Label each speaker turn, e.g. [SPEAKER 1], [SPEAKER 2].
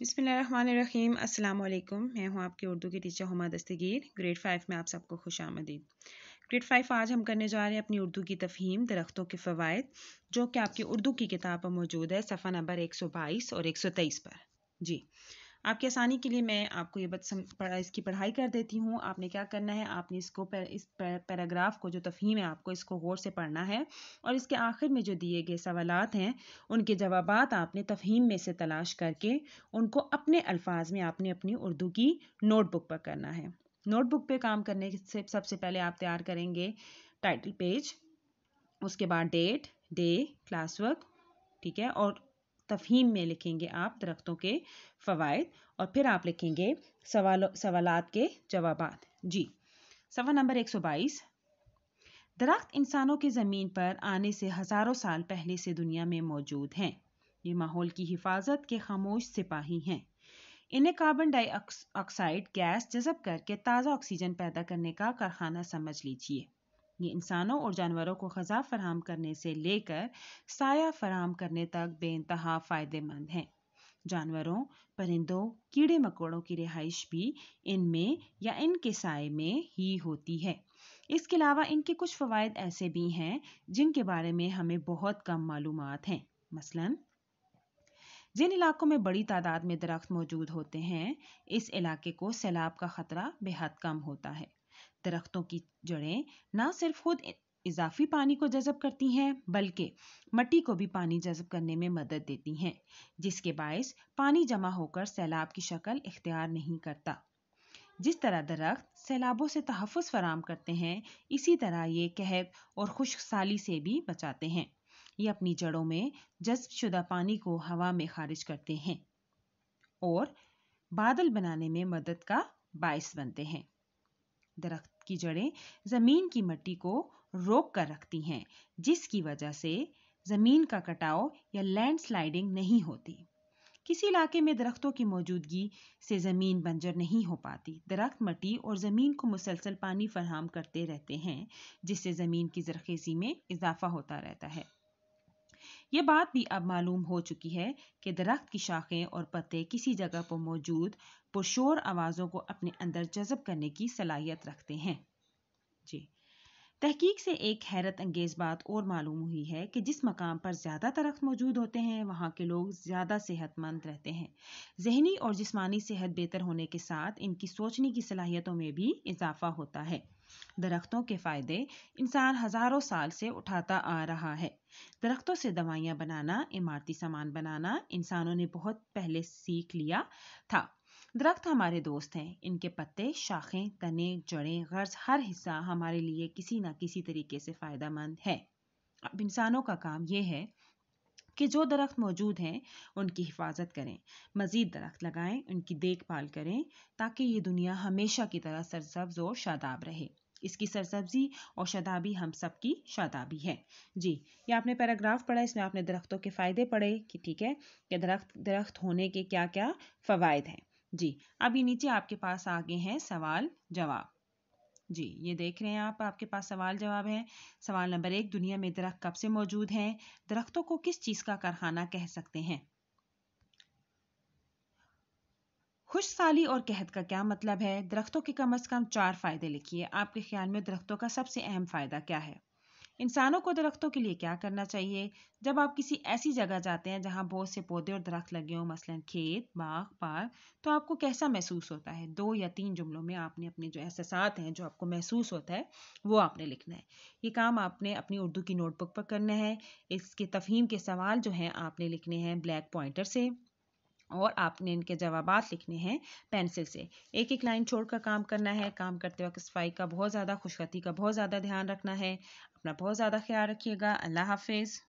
[SPEAKER 1] बिस्मिल्लाहिर्रहमानिर्रहीम। अस्सलाम वालेकुम। मैं हूं आपकी उर्दू की टीचर हुमा दस्तगीर। ग्रेड 5 में आप सबको खुशामदीद। ग्रेड 5 आज हम करने जा रहे हैं अपनी उर्दू की तफहीम दरख्तों के फ़वाइद, जो कि आपकी उर्दू की किताब पर मौजूद है सफ़ा नंबर 122 और 123 पर। जी, आपकी आसानी के लिए मैं आपको ये इसकी पढ़ाई कर देती हूँ। आपने क्या करना है, आपने इस पैराग्राफ को, जो तफहीम है, आपको इसको गौर से पढ़ना है और इसके आखिर में जो दिए गए सवालात हैं उनके जवाबात आपने तफहीम में से तलाश करके उनको अपने अल्फाज में आपने अपनी उर्दू की नोटबुक पर करना है। नोटबुक पे काम करने से सबसे पहले आप तैयार करेंगे टाइटल पेज, उसके बाद डेट, डे, क्लास वर्क, ठीक है, और तफहीम में लिखेंगे आप दरख्तों के फ़वाइद और फिर आप लिखेंगे सवालात के जवाबात। जी, सफ़ा नंबर 122। दरख्त इंसानों की ज़मीन पर आने से हज़ारों साल पहले से दुनिया में मौजूद हैं। ये माहौल की हिफाजत के खामोश सिपाही हैं। इन्हें कार्बन डाइऑक्साइड गैस जज़ब करके ताज़ा ऑक्सीजन पैदा करने का कारखाना समझ लीजिए। ये इंसानों और जानवरों को ग़िज़ा फराहम करने से लेकर साया फराहम करने तक बेइंतहा फ़ायदेमंद हैं। जानवरों, परिंदों, कीड़े मकोड़ों की रिहाइश भी इनमें या इनके साए में ही होती है। इसके अलावा इनके कुछ फ़वाइद ऐसे भी हैं जिनके बारे में हमें बहुत कम मालूमात हैं। मसलन, जिन इलाकों में बड़ी तादाद में दरख्त मौजूद होते हैं, इस इलाके को सैलाब का ख़तरा बेहद कम होता है। दरख्तों की जड़ें न सिर्फ खुद इजाफी पानी को जज़ब करती हैं, बल्कि मिट्टी को भी पानी जज़ब करने में मदद देती हैं, जिसके बायस पानी जमा होकर सैलाब की शक्ल इख्तियार नहीं करता। जिस तरह दरख्त सैलाबों से तहफ़्फ़ुज़ फराहम करते हैं, इसी तरह ये कहत और खुश्क साली से भी बचाते हैं। ये अपनी जड़ों में जज़्ब शुदा पानी को हवा में खारिज करते हैं और बादल बनाने में मदद का बायस बनते हैं। दरख्त की जड़ें ज़मीन की मिट्टी को रोक कर रखती हैं, जिसकी वजह से ज़मीन का कटाव या लैंडस्लाइडिंग नहीं होती। किसी इलाके में दरख्तों की मौजूदगी से ज़मीन बंजर नहीं हो पाती। दरख्त मिट्टी और ज़मीन को मुसलसल पानी फराहम करते रहते हैं, जिससे ज़मीन की ज़रख़ेज़ी में इजाफा होता रहता है। ये बात भी अब मालूम हो चुकी है कि दरख्त की शाखें और पत्ते किसी जगह पर मौजूद पुरशोर आवाज़ों को अपने अंदर जज़ब करने की सलाहियत रखते हैं। जी, तहकीक से एक हैरत अंगेज़ बात और मालूम हुई है कि जिस मकाम पर ज़्यादा दरख्त मौजूद होते हैं, वहाँ के लोग ज़्यादा सेहतमंद रहते हैं। ज़हनी और जिस्मानी सेहत बेहतर होने के साथ इनकी सोचने की सलाहियतों में भी इजाफा होता है। दरख्तों के फ़ायदे इंसान हज़ारों साल से उठाता आ रहा है। दरख्तों से दवाइयाँ बनाना, इमारती सामान बनाना इंसानों ने बहुत पहले सीख लिया था। दरख्त हमारे दोस्त हैं। इनके पत्ते, शाखें, तने, जड़ें, गर्ज हर हिस्सा हमारे लिए किसी न किसी तरीके से फ़ायदेमंद है। अब इंसानों का काम ये है कि जो दरख्त मौजूद हैं उनकी हिफाजत करें, मज़ीद दरख्त लगाएं, उनकी देखभाल करें, ताकि ये दुनिया हमेशा की तरह सरसब्ज और शादाब रहे। इसकी सरसब्जी और शादाबी हम सब की शादाबी है। जी, ये आपने पैराग्राफ पढ़ा, इसमें आपने दरख्तों के फ़ायदे पढ़े कि ठीक है कि दरख्त होने के क्या क्या फ़वाइद हैं। जी, अब ये नीचे आपके पास आगे हैं सवाल जवाब। जी, ये देख रहे हैं आप, आपके पास सवाल जवाब है। सवाल नंबर 1, दुनिया में दरख्त कब से मौजूद हैं? दरख्तों को किस चीज़ का कारखाना कह सकते हैं? खुश्क साली और कहत का क्या मतलब है? दरख्तों के कम से कम 4 फ़ायदे लिखिए। आपके ख्याल में दरख्तों का सबसे अहम फ़ायदा क्या है? इंसानों को दरख्तों के लिए क्या करना चाहिए? जब आप किसी ऐसी जगह जाते हैं जहां बहुत से पौधे और दरख्त लगे हों, मसलन खेत, बाग, पार्क, तो आपको कैसा महसूस होता है? 2 या 3 जुमलों में आपने अपने जो एहसासात हैं, जो आपको महसूस होता है, वो आपने लिखना है। ये काम आपने अपनी उर्दू की नोटबुक पर करना है। इसके तफहीम के सवाल जो हैं आपने लिखने हैं ब्लैक पॉइंटर से, और आपने इनके जवाबात लिखने हैं पेंसिल से। एक एक लाइन छोड़कर काम करना है। काम करते वक्त सफाई का बहुत ज़्यादा, खुशखती का बहुत ज़्यादा ध्यान रखना है। अपना बहुत ज़्यादा ख्याल रखिएगा। अल्लाह हाफिज़।